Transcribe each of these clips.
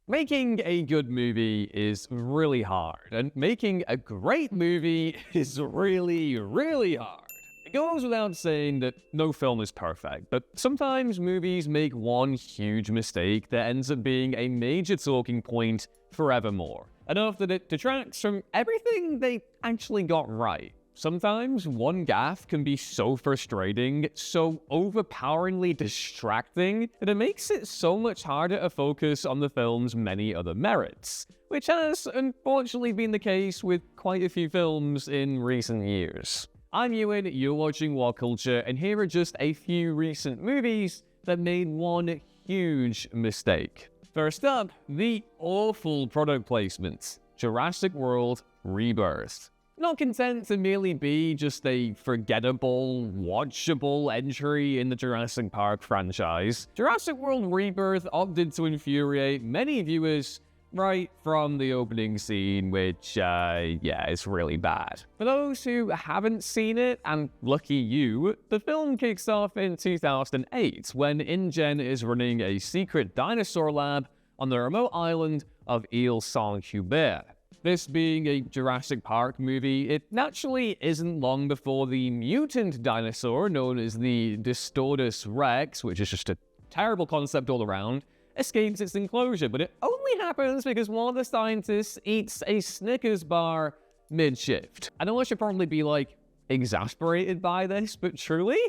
Making a good movie is really hard, and making a great movie is really, really hard. It goes without saying that no film is perfect, but sometimes movies make one huge mistake that ends up being a major talking point forevermore, enough that it detracts from everything they actually got right. Sometimes one gaffe can be so frustrating, so overpoweringly distracting, that it makes it so much harder to focus on the film's many other merits, which has unfortunately been the case with quite a few films in recent years. I'm Ewan, you're watching Whatculture, and here are just a few recent movies that made one huge mistake. First up, the awful product placement, Jurassic World Rebirth. Not content to merely be just a forgettable, watchable entry in the Jurassic Park franchise, Jurassic World Rebirth opted to infuriate many viewers right from the opening scene, which, is really bad. For those who haven't seen it, and lucky you, the film kicks off in 2008 when InGen is running a secret dinosaur lab on the remote island of Île-Saint-Hubert. This being a Jurassic Park movie, it naturally isn't long before the mutant dinosaur known as the Distortus Rex, which is just a terrible concept all around, escapes its enclosure, but it only happens because one of the scientists eats a Snickers bar mid-shift. I know I should probably be, exasperated by this, but truly,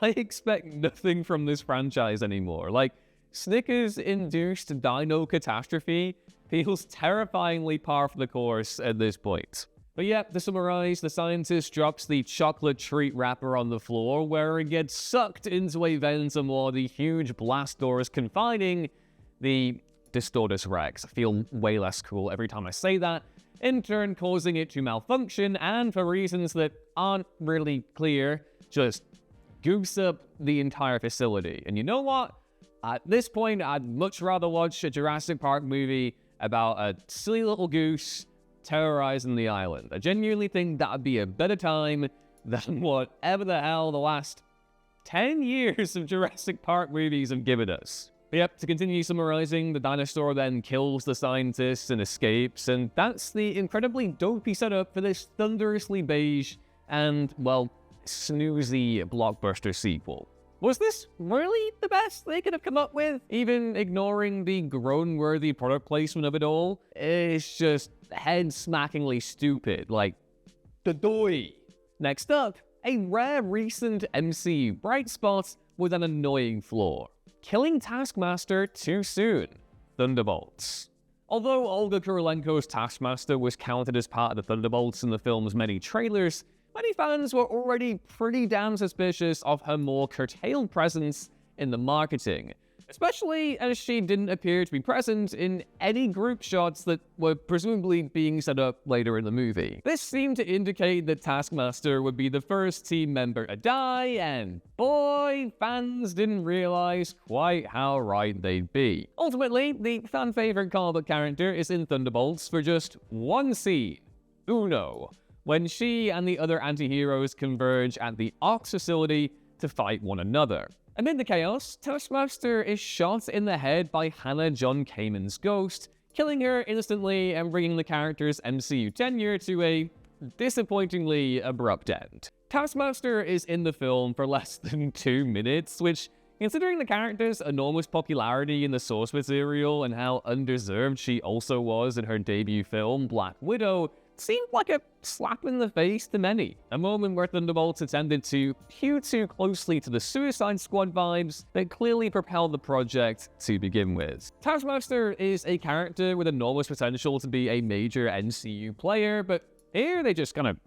I expect nothing from this franchise anymore. Snickers-induced dino catastrophe feels terrifyingly par for the course at this point. But yeah, to summarize, the scientist drops the chocolate treat wrapper on the floor, where it gets sucked into a vent while the huge blast doors confining the Distortus Rex. I feel way less cool every time I say that, in turn causing it to malfunction, and for reasons that aren't really clear, just goose up the entire facility. And you know what? At this point, I'd much rather watch a Jurassic Park movie about a silly little goose terrorizing the island. I genuinely think that would be a better time than whatever the hell the last 10 years of Jurassic Park movies have given us. But yep, to continue summarizing, the dinosaur then kills the scientists and escapes, and that's the incredibly dopey setup for this thunderously beige and, snoozy blockbuster sequel. Was this really the best they could have come up with? Even ignoring the groan-worthy product placement of it all, it's just head-smackingly stupid, the doy. Next up, a rare recent MCU bright spot with an annoying flaw. Killing Taskmaster too soon. Thunderbolts. Although Olga Kurylenko's Taskmaster was counted as part of the Thunderbolts in the film's many trailers, many fans were already pretty damn suspicious of her more curtailed presence in the marketing, especially as she didn't appear to be present in any group shots that were presumably being set up later in the movie. This seemed to indicate that Taskmaster would be the first team member to die, and boy, fans didn't realize quite how right they'd be. Ultimately, the fan-favorite comic book character is in Thunderbolts for just one scene. Uno. When she and the other anti-heroes converge at the Ox facility to fight one another. Amid the chaos, Taskmaster is shot in the head by Hannah John Kamen's ghost, killing her instantly and bringing the character's MCU tenure to a disappointingly abrupt end. Taskmaster is in the film for less than 2 minutes, which, considering the character's enormous popularity in the source material and how undeserved she also was in her debut film, Black Widow, seemed like a slap in the face to many. A moment where Thunderbolts attempted to hew too closely to the Suicide Squad vibes that clearly propelled the project to begin with. Taskmaster is a character with enormous potential to be a major MCU player, but here they just kind of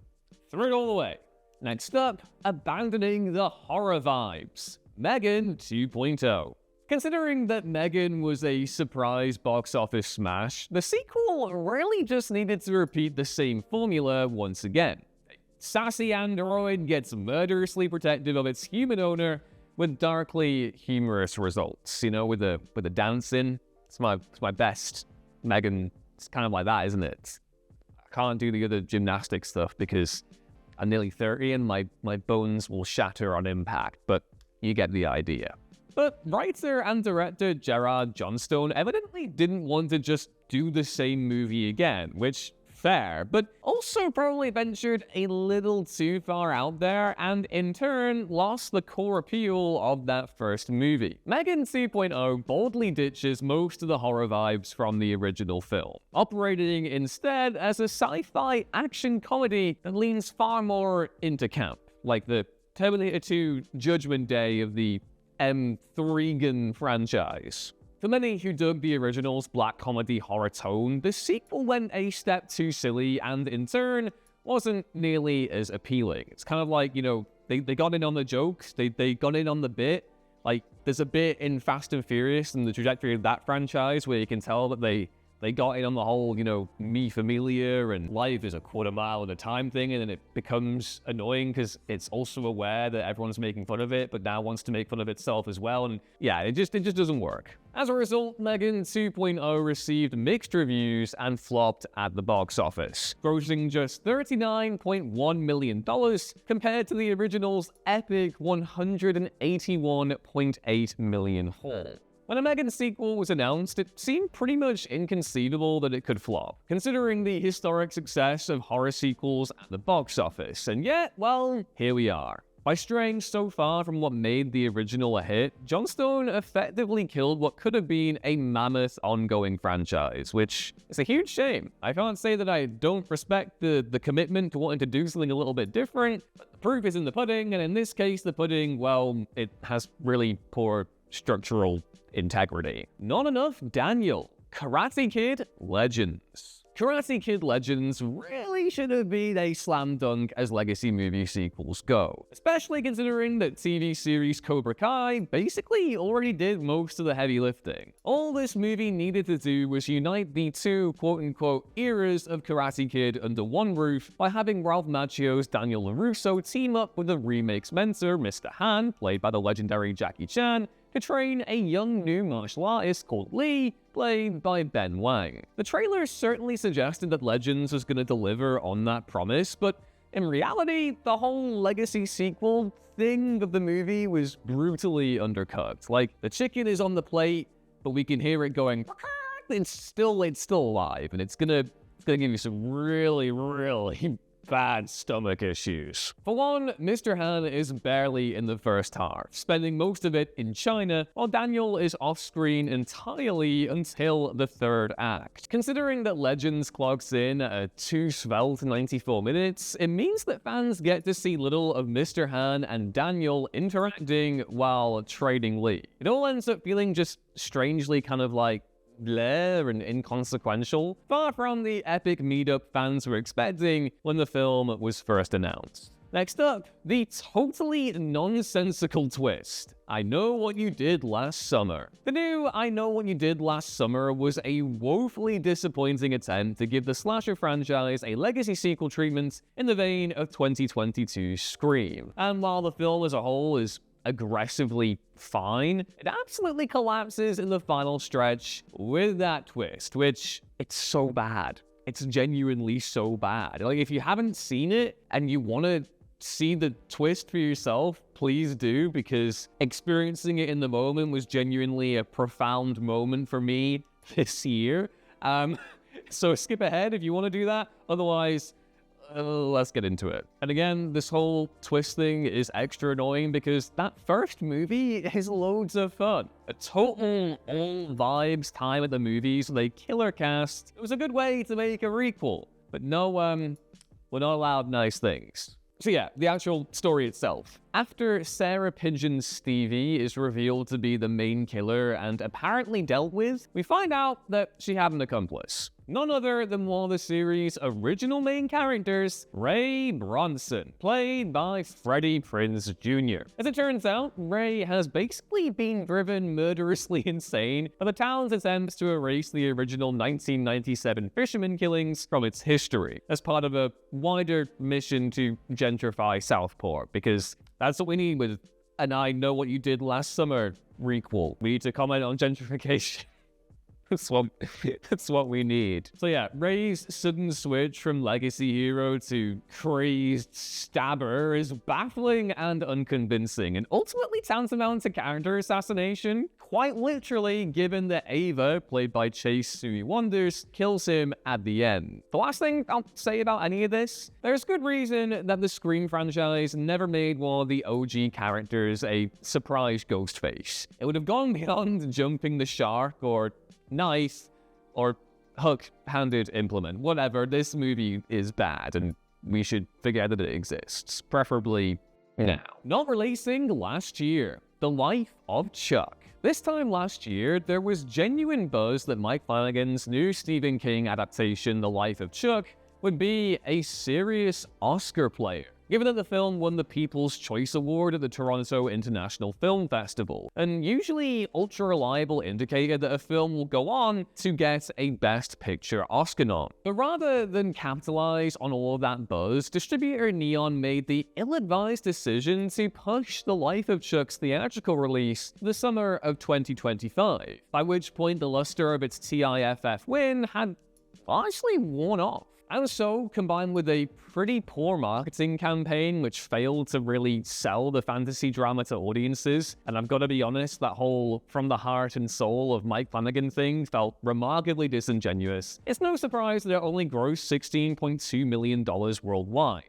threw it all away. Next up, abandoning the horror vibes. Megan 2.0. Considering that Megan was a surprise box office smash, the sequel really just needed to repeat the same formula once again. A sassy android gets murderously protective of its human owner with darkly humorous results. With the dancing. It's my best Megan. It's kind of like that, isn't it? I can't do the other gymnastic stuff because I'm nearly 30 and my bones will shatter on impact, but you get the idea. But writer and director Gerard Johnstone evidently didn't want to just do the same movie again, which fair, but also probably ventured a little too far out there and in turn lost the core appeal of that first movie. Megan 2.0 boldly ditches most of the horror vibes from the original film, operating instead as a sci-fi action comedy that leans far more into camp, like the Terminator 2 Judgment Day of the M3gan franchise. For many who dug the original's black comedy horror tone, the sequel went a step too silly and, in turn, wasn't nearly as appealing. It's kind of like, you know, they got in on the jokes, they got in on the bit. Like, there's a bit in Fast and Furious and the trajectory of that franchise where you can tell that they got in on the whole, you know, mi familia and life is a quarter mile at a time thing, and then it becomes annoying because it's also aware that everyone's making fun of it, but now wants to make fun of itself as well, and yeah, it just doesn't work. As a result, Megan 2.0 received mixed reviews and flopped at the box office, grossing just $39.1 million compared to the original's epic $181.8 million haul. When a Megan sequel was announced, it seemed pretty much inconceivable that it could flop, considering the historic success of horror sequels at the box office, and yet, well, here we are. By straying so far from what made the original a hit, Johnstone effectively killed what could have been a mammoth ongoing franchise, which is a huge shame. I can't say that I don't respect the commitment to wanting to do something a little bit different, but the proof is in the pudding, and in this case, the pudding, well, it has really poor structural integrity. Not enough Daniel. Karate Kid Legends. Karate Kid Legends really should have been a slam dunk as legacy movie sequels go, especially considering that TV series Cobra Kai basically already did most of the heavy lifting. All this movie needed to do was unite the two quote-unquote eras of Karate Kid under one roof by having Ralph Macchio's Daniel LaRusso team up with the remake's mentor, Mr. Han, played by the legendary Jackie Chan, to train a young new martial artist called Lee, played by Ben Wang. The trailer certainly suggested that Legends was going to deliver on that promise, but in reality, the whole legacy sequel thing of the movie was brutally undercut. Like, the chicken is on the plate, but we can hear it going, it's still alive, and it's gonna give you some really bad stomach issues. For one, Mr. Han is barely in the first half, spending most of it in China, while Daniel is off-screen entirely until the third act. Considering that Legends clocks in at 2 svelte 94 minutes, it means that fans get to see little of Mr. Han and Daniel interacting while trading Lee. It all ends up feeling just strangely kind of like bleh and inconsequential, far from the epic meetup fans were expecting when the film was first announced. Next up, the totally nonsensical twist. I Know What You Did Last Summer. The new I Know What You Did Last Summer was a woefully disappointing attempt to give the slasher franchise a legacy sequel treatment in the vein of 2022's Scream. And while the film as a whole is aggressively fine, it absolutely collapses in the final stretch with that twist, which, it's so bad. It's genuinely so bad. Like, if you haven't seen it and you want to see the twist for yourself, please do, because experiencing it in the moment was genuinely a profound moment for me this year. So skip ahead if you want to do that. Otherwise, let's get into it. And again, this whole twist thing is extra annoying because that first movie is loads of fun. A total all vibes time at the movies with a killer cast. It was a good way to make a requel. But no, we're not allowed nice things. So yeah, the actual story itself. After Sarah Pigeon Stevie is revealed to be the main killer and apparently dealt with, we find out that she had an accomplice. None other than one of the series' original main characters, Ray Bronson, played by Freddie Prinze Jr. As it turns out, Ray has basically been driven murderously insane by the town's attempts to erase the original 1997 fisherman killings from its history, as part of a wider mission to gentrify Southport, because that's what we need with an I Know What You Did Last Summer requel. We need to comment on gentrification. That's what we need. So yeah, Rey's sudden switch from legacy hero to crazed stabber is baffling and unconvincing, and ultimately tantamount to character assassination, quite literally, given that Ava, played by Chase Sui Wonders, kills him at the end. The last thing I'll say about any of this, there's good reason that the Scream franchise never made one of the OG characters a surprise ghost face. It would have gone beyond jumping the shark or knife or hook-handed implement. Whatever, this movie is bad and we should forget that it exists, preferably now. Not releasing last year, The Life of Chuck. This time last year, there was genuine buzz that Mike Flanagan's new Stephen King adaptation, The Life of Chuck, would be a serious Oscar player, given that the film won the People's Choice Award at the Toronto International Film Festival, an usually ultra-reliable indicator that a film will go on to get a Best Picture Oscar nom. But rather than capitalize on all of that buzz, distributor Neon made the ill-advised decision to push The Life of Chuck's theatrical release to the summer of 2025, by which point the luster of its TIFF win had largely worn off. And so, combined with a pretty poor marketing campaign which failed to really sell the fantasy drama to audiences, and I've got to be honest, that whole from the heart and soul of Mike Flanagan thing felt remarkably disingenuous, it's no surprise that it only grossed $16.2 million worldwide,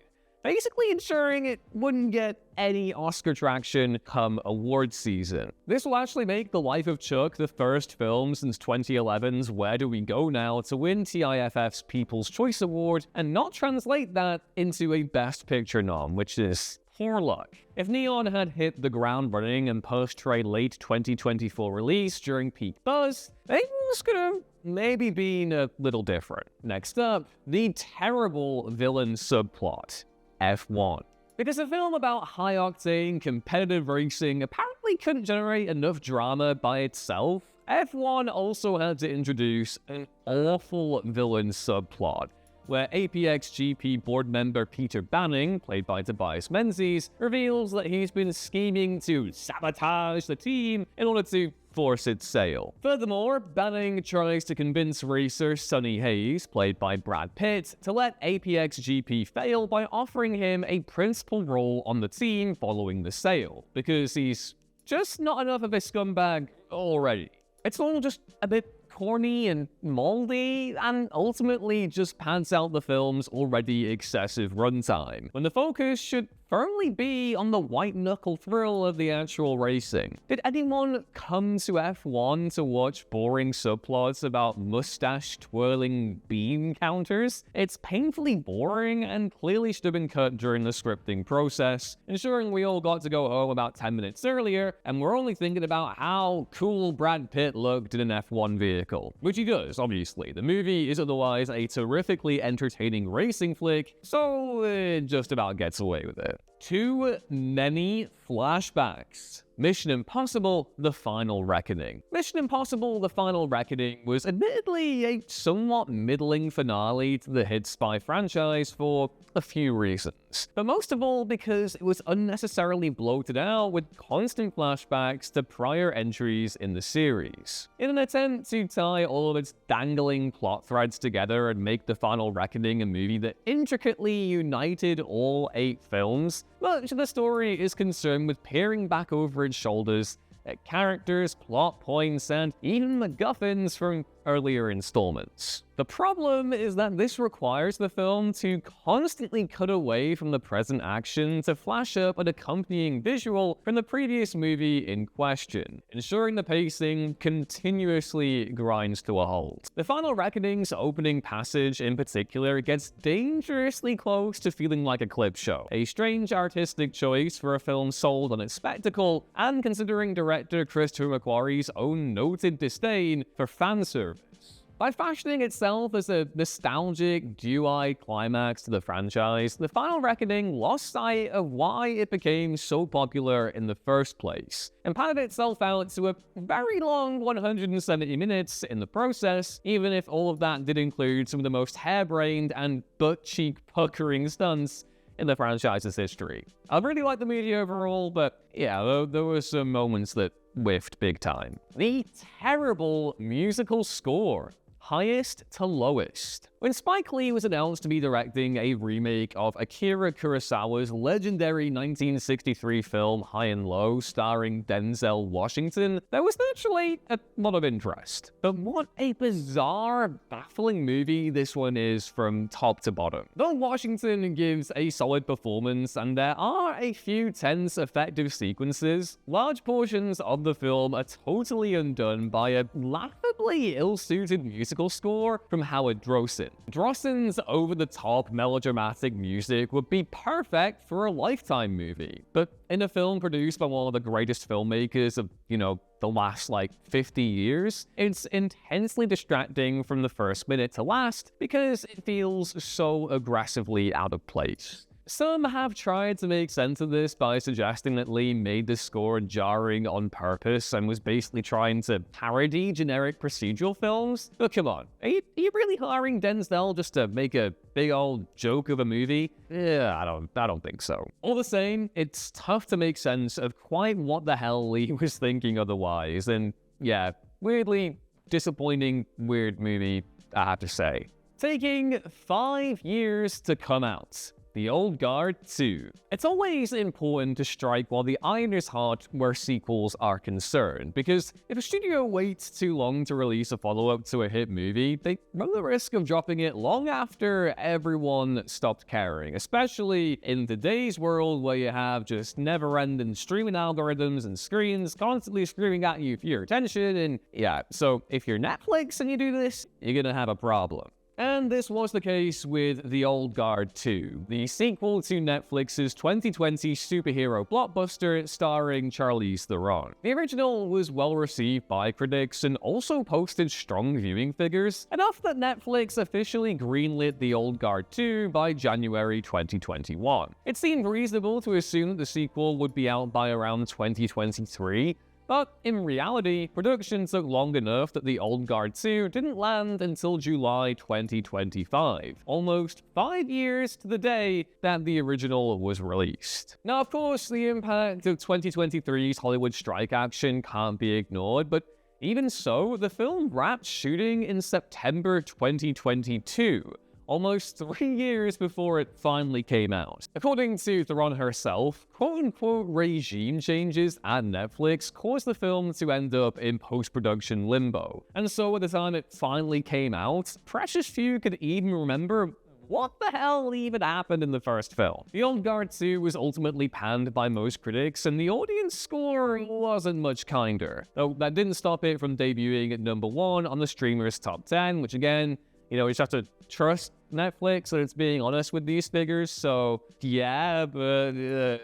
basically ensuring it wouldn't get any Oscar traction come award season. This will actually make The Life of Chuck the first film since 2011's Where Do We Go Now to win TIFF's People's Choice Award and not translate that into a Best Picture nom, which is poor luck. If Neon had hit the ground running and pushed for a late 2024 release during peak buzz, things could have maybe been a little different. Next up, the terrible villain subplot, F1. Because a film about high-octane, competitive racing apparently couldn't generate enough drama by itself, F1 also had to introduce an awful villain subplot, where APX GP board member Peter Banning, played by Tobias Menzies, reveals that he's been scheming to sabotage the team in order to force its sale. Furthermore, Banning tries to convince racer Sonny Hayes, played by Brad Pitt, to let APX GP fail by offering him a principal role on the team following the sale, because he's just not enough of a scumbag already. It's all just a bit corny and moldy, and ultimately just pants out the film's already excessive runtime, when the focus should firmly be on the white-knuckle thrill of the actual racing. Did anyone come to F1 to watch boring subplots about mustache-twirling beam counters? It's painfully boring and clearly should have been cut during the scripting process, ensuring we all got to go home about 10 minutes earlier, and we're only thinking about how cool Brad Pitt looked in an F1 vehicle. Which he does, obviously. The movie is otherwise a terrifically entertaining racing flick, so it just about gets away with it. Too many flashbacks. Mission Impossible: The Final Reckoning. Mission Impossible: The Final Reckoning was admittedly a somewhat middling finale to the hit spy franchise for a few reasons, but most of all because it was unnecessarily bloated out with constant flashbacks to prior entries in the series. In an attempt to tie all of its dangling plot threads together and make The Final Reckoning a movie that intricately united all 8 films, much of the story is concerned with peering back over its shoulders at characters, plot points, and even MacGuffins from earlier installments. The problem is that this requires the film to constantly cut away from the present action to flash up an accompanying visual from the previous movie in question, ensuring the pacing continuously grinds to a halt. The Final Reckoning's opening passage in particular gets dangerously close to feeling like a clip show, a strange artistic choice for a film sold on its spectacle, and considering director Christopher McQuarrie's own noted disdain for fanservice. By fashioning itself as a nostalgic, dew-eyed climax to the franchise, The Final Reckoning lost sight of why it became so popular in the first place, and padded itself out to a very long 170 minutes in the process, even if all of that did include some of the most harebrained and butt-cheek puckering stunts in the franchise's history. I really liked the movie overall, but yeah, there were some moments that whiffed big time. The terrible musical score. Highest to lowest. When Spike Lee was announced to be directing a remake of Akira Kurosawa's legendary 1963 film High and Low starring Denzel Washington, there was naturally a lot of interest. But what a bizarre, baffling movie this one is from top to bottom. Though Washington gives a solid performance and there are a few tense, effective sequences, large portions of the film are totally undone by a laughably ill-suited musical score from Howard Drosin. Drosin's over-the-top melodramatic music would be perfect for a Lifetime movie, but in a film produced by one of the greatest filmmakers of, the last, 50 years, it's intensely distracting from the first minute to last because it feels so aggressively out of place. Some have tried to make sense of this by suggesting that Lee made the score jarring on purpose and was basically trying to parody generic procedural films. But come on, are you really hiring Denzel just to make a big old joke of a movie? Yeah, I don't think so. All the same, it's tough to make sense of quite what the hell Lee was thinking otherwise, and yeah, weirdly disappointing, weird movie, I have to say. Taking 5 years to come out. The Old Guard 2. It's always important to strike while the iron is hot where sequels are concerned, because if a studio waits too long to release a follow-up to a hit movie, they run the risk of dropping it long after everyone stopped caring, especially in today's world where you have just never-ending streaming algorithms and screens constantly screaming at you for your attention, and yeah, so if you're Netflix and you do this, you're gonna have a problem. And this was the case with The Old Guard 2, the sequel to Netflix's 2020 superhero blockbuster starring Charlize Theron. The original was well received by critics and also posted strong viewing figures, enough that Netflix officially greenlit The Old Guard 2 by January 2021. It seemed reasonable to assume that the sequel would be out by around 2023, but in reality, production took long enough that The Old Guard 2 didn't land until July 2025, almost 5 years to the day that the original was released. Now, of course, the impact of 2023's Hollywood strike action can't be ignored, but even so, the film wrapped shooting in September 2022, almost 3 years before it finally came out. According to Theron herself, quote-unquote regime changes at Netflix caused the film to end up in post-production limbo. And so at the time it finally came out, precious few could even remember what the hell even happened in the first film. The Old Guard 2 was ultimately panned by most critics, and the audience score wasn't much kinder. Though that didn't stop it from debuting at #1 on the streamer's top 10, which again, you just have to trust Netflix that it's being honest with these figures, so yeah, but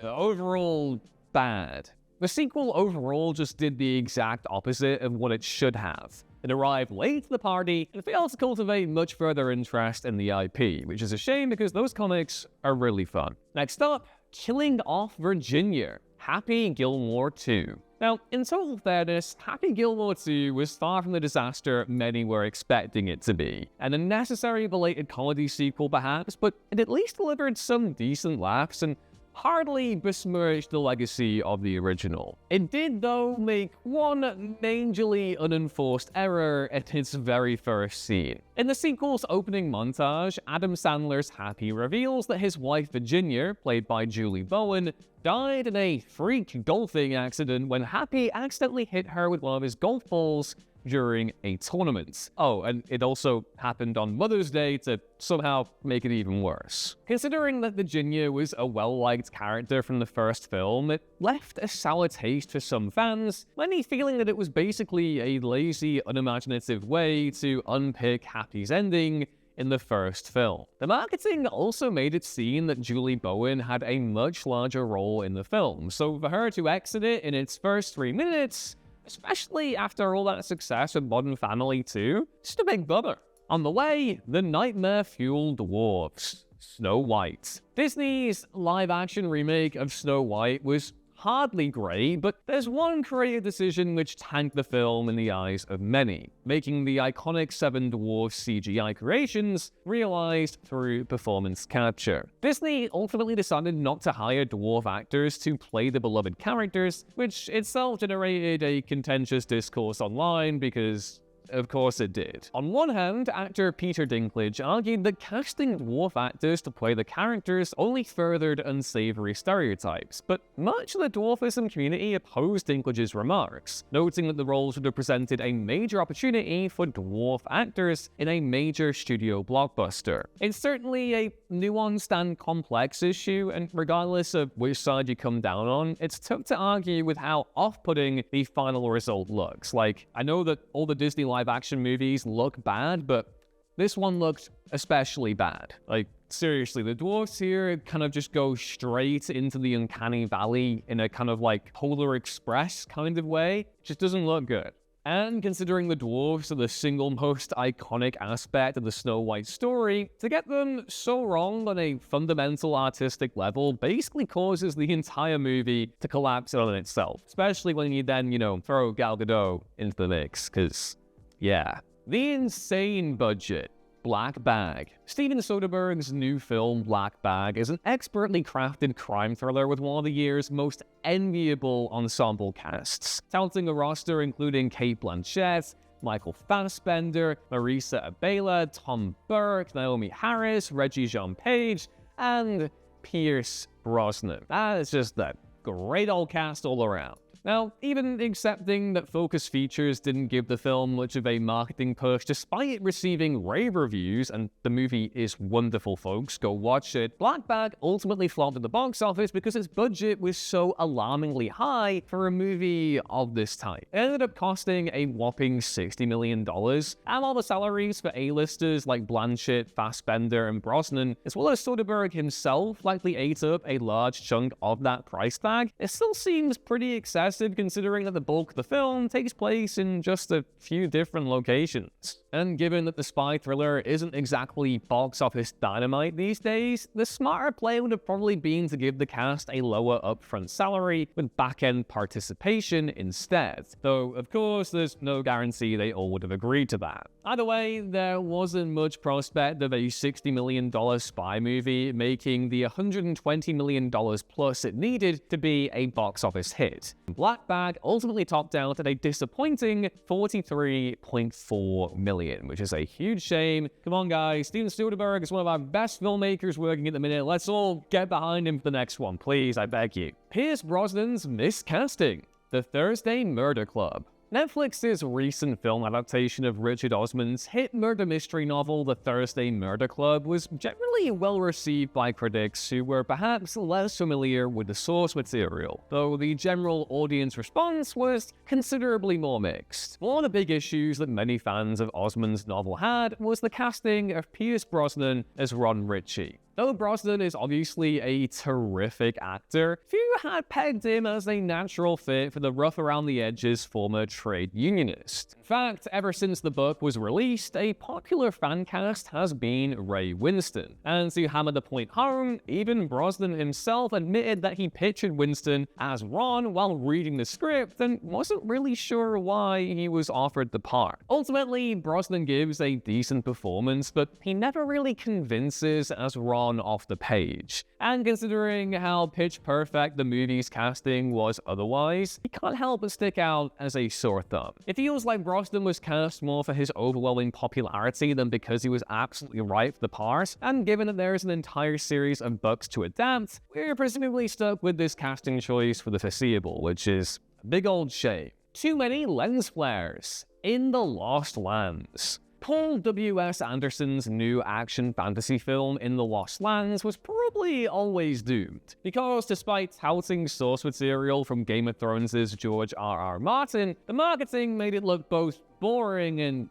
overall, bad. The sequel overall just did the exact opposite of what it should have. It arrived late to the party and failed to cultivate much further interest in the IP, which is a shame because those comics are really fun. Next up, Killing Off Virginia, Happy Gilmore 2. Now, in total fairness, Happy Gilmore 2 was far from the disaster many were expecting it to be. An unnecessary belated comedy sequel perhaps, but it at least delivered some decent laughs and hardly besmirched the legacy of the original. It did, though, make one majorly unenforced error at its very first scene. In the sequel's opening montage, Adam Sandler's Happy reveals that his wife Virginia, played by Julie Bowen, died in a freak golfing accident when Happy accidentally hit her with one of his golf balls during a tournament. Oh, and it also happened on Mother's Day to somehow make it even worse. Considering that Virginia was a well-liked character from the first film, it left a sour taste for some fans, many feeling that it was basically a lazy, unimaginative way to unpick Happy's ending in the first film. The marketing also made it seem that Julie Bowen had a much larger role in the film, so for her to exit it in its first 3 minutes, especially after all that success with Modern Family 2, just a big bummer. On the way, the nightmare-fueled dwarves, Snow White. Disney's live-action remake of Snow White was hardly great, but there's one creative decision which tanked the film in the eyes of many, making the iconic Seven Dwarfs CGI creations realized through performance capture. Disney ultimately decided not to hire dwarf actors to play the beloved characters, which itself generated a contentious discourse online because of course it did. On one hand, actor Peter Dinklage argued that casting dwarf actors to play the characters only furthered unsavory stereotypes, but much of the dwarfism community opposed Dinklage's remarks, noting that the roles would have presented a major opportunity for dwarf actors in a major studio blockbuster. It's certainly a nuanced and complex issue, and regardless of which side you come down on, it's tough to argue with how off-putting the final result looks. Like, I know that all the Disney live-action movies look bad, but this one looked especially bad. Like, seriously, the dwarves here kind of just go straight into the uncanny valley in a kind of like Polar Express kind of way. It just doesn't look good. And considering the dwarves are the single most iconic aspect of the Snow White story, to get them so wrong on a fundamental artistic level basically causes the entire movie to collapse on itself. Especially when you then, throw Gal Gadot into the mix, because yeah. The insane budget. Black Bag. Steven Soderbergh's new film, Black Bag, is an expertly crafted crime thriller with one of the year's most enviable ensemble casts, touting a roster including Cate Blanchett, Michael Fassbender, Marisa Abela, Tom Burke, Naomi Harris, Reggie Jean Page, and Pierce Brosnan. That is just a great old cast all around. Now, even accepting that Focus Features didn't give the film much of a marketing push despite it receiving rave reviews, and the movie is wonderful, folks, go watch it, Black Bag ultimately flopped at the box office because its budget was so alarmingly high for a movie of this type. It ended up costing a whopping $60 million, and all the salaries for A-listers like Blanchett, Fassbender, and Brosnan, as well as Soderbergh himself, likely ate up a large chunk of that price tag. It still seems pretty excessive considering that the bulk of the film takes place in just a few different locations. And given that the spy thriller isn't exactly box office dynamite these days, the smarter play would have probably been to give the cast a lower upfront salary with back-end participation instead. Though, of course, there's no guarantee they all would have agreed to that. Either way, there wasn't much prospect of a $60 million spy movie making the $120 million plus it needed to be a box office hit. Black Bag ultimately topped out at a disappointing $43.4 million, which is a huge shame. Come on, guys. Steven Soderbergh is one of our best filmmakers working at the minute. Let's all get behind him for the next one, please, I beg you. Pierce Brosnan's miscasting. The Thursday Murder Club. Netflix's recent film adaptation of Richard Osman's hit murder mystery novel The Thursday Murder Club was generally well received by critics who were perhaps less familiar with the source material, though the general audience response was considerably more mixed. One of the big issues that many fans of Osman's novel had was the casting of Pierce Brosnan as Ron Ritchie. Though Brosnan is obviously a terrific actor, few had pegged him as a natural fit for the rough-around-the-edges former trade unionist. In fact, ever since the book was released, a popular fan cast has been Ray Winston. And to hammer the point home, even Brosnan himself admitted that he pictured Winston as Ron while reading the script and wasn't really sure why he was offered the part. Ultimately, Brosnan gives a decent performance, but he never really convinces as Ron off the page. And considering how pitch perfect the movie's casting was otherwise, he can't help but stick out as a sore thumb. It feels like Brosnan was cast more for his overwhelming popularity than because he was absolutely right for the part, and given that there's an entire series of books to adapt, we're presumably stuck with this casting choice for the foreseeable, which is a big old shame. Too many lens flares in the Lost Lands. Paul W.S. Anderson's new action fantasy film In the Lost Lands was probably always doomed, because despite touting source material from Game of Thrones' George R.R. Martin, the marketing made it look both boring and,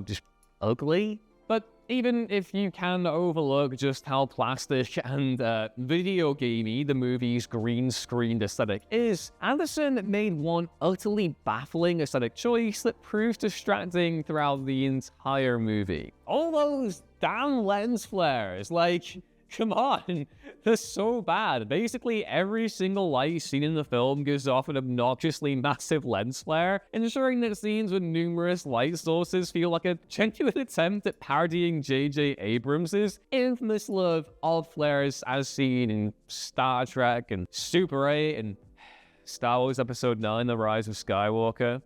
just ugly. But even if you can overlook just how plastic and video gamey the movie's green-screened aesthetic is, Anderson made one utterly baffling aesthetic choice that proves distracting throughout the entire movie. All those damn lens flares, come on, they're so bad. Basically, every single light scene in the film gives off an obnoxiously massive lens flare, ensuring that scenes with numerous light sources feel like a genuine attempt at parodying J.J. Abrams' infamous love of flares as seen in Star Trek and Super 8 and Star Wars Episode 9, The Rise of Skywalker.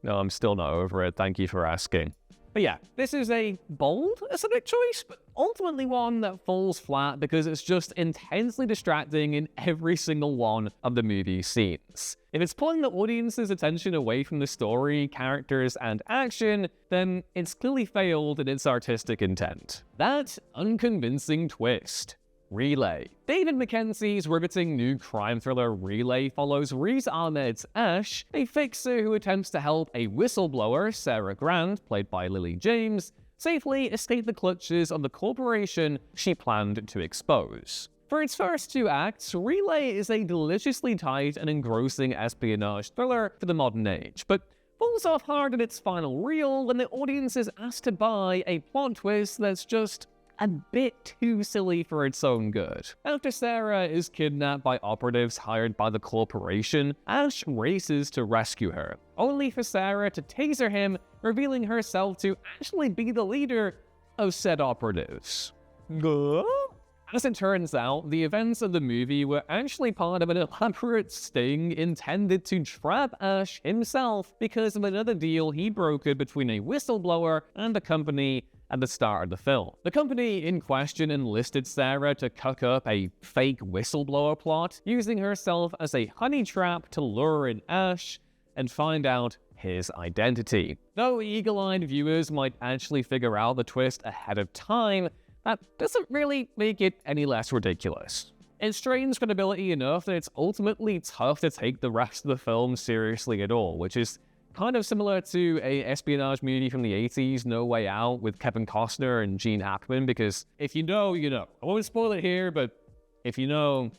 No, I'm still not over it. Thank you for asking. But yeah, this is a bold aesthetic choice, but ultimately one that falls flat because it's just intensely distracting in every single one of the movie's scenes. If it's pulling the audience's attention away from the story, characters, and action, then it's clearly failed in its artistic intent. That unconvincing twist. Relay. David Mackenzie's riveting new crime thriller Relay follows Riz Ahmed's Ash, a fixer who attempts to help a whistleblower, Sarah Grant, played by Lily James, safely escape the clutches of the corporation she planned to expose. For its first 2 acts, Relay is a deliciously tight and engrossing espionage thriller for the modern age, but falls off hard in its final reel when the audience is asked to buy a plot twist that's just a bit too silly for its own good. After Sarah is kidnapped by operatives hired by the corporation, Ash races to rescue her, only for Sarah to taser him, revealing herself to actually be the leader of said operatives. As it turns out, the events of the movie were actually part of an elaborate sting intended to trap Ash himself because of another deal he brokered between a whistleblower and a company at the start of the film. The company in question enlisted Sarah to cook up a fake whistleblower plot, using herself as a honey trap to lure in Ash and find out his identity. Though eagle-eyed viewers might actually figure out the twist ahead of time, that doesn't really make it any less ridiculous. It strains credibility enough that it's ultimately tough to take the rest of the film seriously at all, which is kind of similar to a espionage movie from the 80s, No Way Out, with Kevin Costner and Gene Hackman, because if you know, you know. I won't spoil it here, but if you know,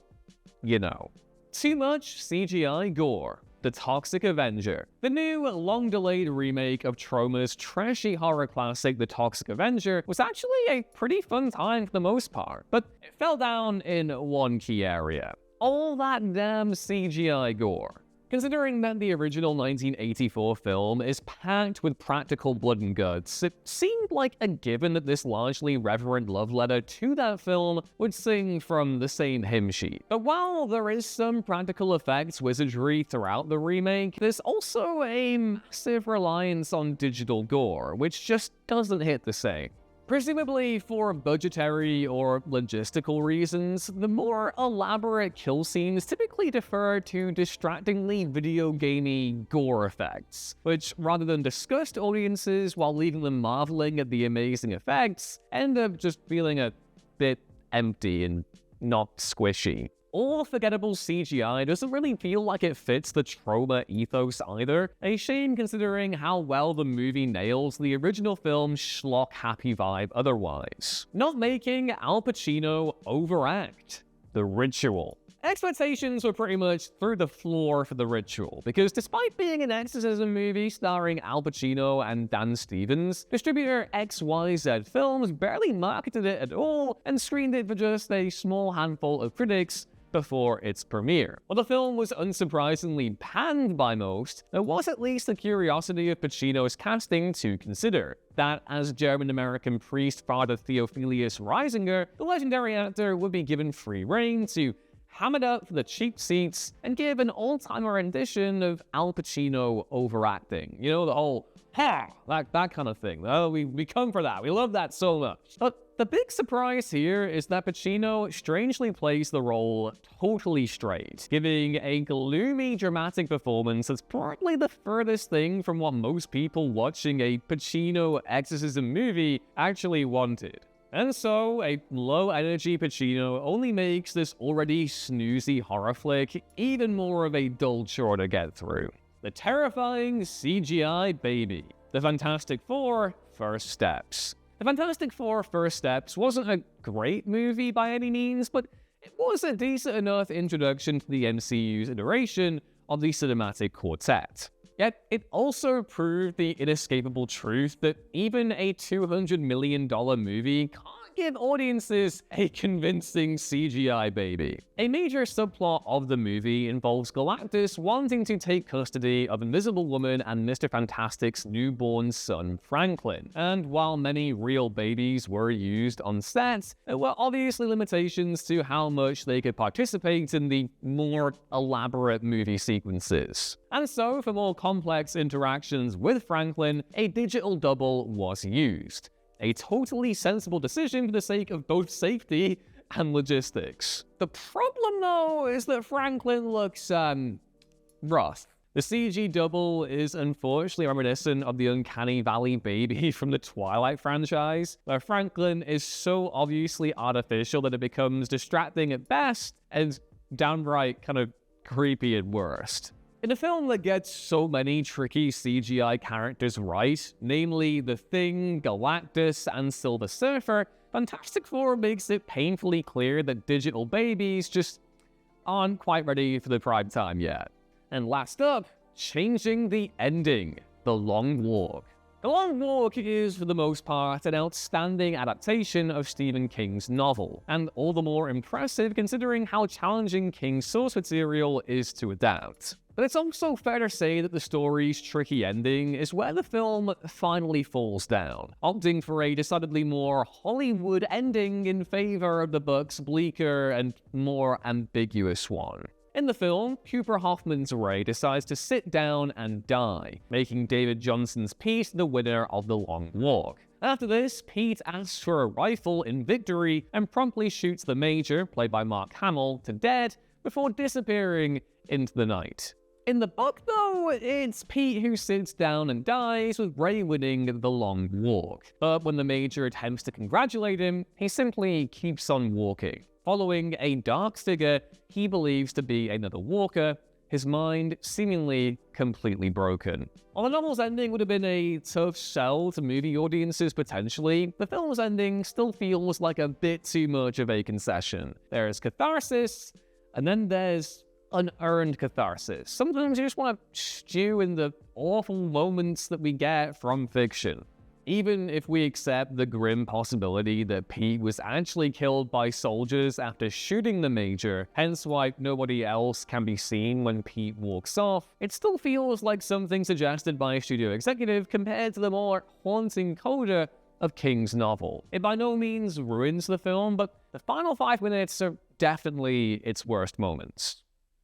you know. Too much CGI gore. The Toxic Avenger. The new, long-delayed remake of Troma's trashy horror classic The Toxic Avenger was actually a pretty fun time for the most part, but it fell down in one key area. All that damn CGI gore. Considering that the original 1984 film is packed with practical blood and guts, it seemed like a given that this largely reverent love letter to that film would sing from the same hymn sheet. But while there is some practical effects wizardry throughout the remake, there's also a massive reliance on digital gore, which just doesn't hit the same. Presumably for budgetary or logistical reasons, the more elaborate kill scenes typically defer to distractingly video-gamey gore effects, which, rather than disgust audiences while leaving them marveling at the amazing effects, end up just feeling a bit empty and not squishy. All forgettable CGI doesn't really feel like it fits the Troma ethos either, a shame considering how well the movie nails the original film's schlock-happy vibe otherwise. Not making Al Pacino overact. The Ritual. Expectations were pretty much through the floor for The Ritual, because despite being an exorcism movie starring Al Pacino and Dan Stevens, distributor XYZ Films barely marketed it at all and screened it for just a small handful of critics before its premiere. While the film was unsurprisingly panned by most, there was at least the curiosity of Pacino's casting to consider. That as German-American priest Father Theophilus Reisinger, the legendary actor would be given free rein to ham it up for the cheap seats and give an old-timer rendition of Al Pacino overacting. You know, the whole, that kind of thing. Oh, we come for that. We love that so much. But the big surprise here is that Pacino strangely plays the role totally straight, giving a gloomy, dramatic performance that's probably the furthest thing from what most people watching a Pacino exorcism movie actually wanted. And so, a low-energy Pacino only makes this already snoozy horror flick even more of a dull chore to get through. The terrifying CGI baby. The Fantastic Four: First Steps. The Fantastic Four: First Steps wasn't a great movie by any means, but it was a decent enough introduction to the MCU's iteration of the cinematic quartet. Yet, it also proved the inescapable truth that even a $200 million movie can't give audiences a convincing CGI baby. A major subplot of the movie involves Galactus wanting to take custody of Invisible Woman and Mr. Fantastic's newborn son, Franklin. And while many real babies were used on set, there were obviously limitations to how much they could participate in the more elaborate movie sequences. And so, for more complex interactions with Franklin, a digital double was used. A totally sensible decision for the sake of both safety and logistics. The problem, though, is that Franklin looks, rough. The CG double is unfortunately reminiscent of the Uncanny Valley baby from the Twilight franchise, where Franklin is so obviously artificial that it becomes distracting at best and downright kind of creepy at worst. In a film that gets so many tricky CGI characters right, namely The Thing, Galactus, and Silver Surfer, Fantastic Four makes it painfully clear that digital babies just aren't quite ready for the prime time yet. And last up, changing the ending, The Long Walk. The Long Walk is, for the most part, an outstanding adaptation of Stephen King's novel, and all the more impressive considering how challenging King's source material is to adapt. But it's also fair to say that the story's tricky ending is where the film finally falls down, opting for a decidedly more Hollywood ending in favor of the book's bleaker and more ambiguous one. In the film, Cooper Hoffman's Ray decides to sit down and die, making David Johnson's Pete the winner of The Long Walk. After this, Pete asks for a rifle in victory and promptly shoots the Major, played by Mark Hamill, to death before disappearing into the night. In the book, though, it's Pete who sits down and dies, with Ray winning The Long Walk. But when the Major attempts to congratulate him, he simply keeps on walking, following a dark figure he believes to be another walker, his mind seemingly completely broken. While the novel's ending would have been a tough sell to movie audiences potentially, the film's ending still feels like a bit too much of a concession. There's catharsis, and then there's unearned catharsis. Sometimes you just want to stew in the awful moments that we get from fiction. Even if we accept the grim possibility that Pete was actually killed by soldiers after shooting the Major, hence why nobody else can be seen when Pete walks off, it still feels like something suggested by a studio executive compared to the more haunting coda of King's novel. It by no means ruins the film, but the final 5 minutes are definitely its worst moments.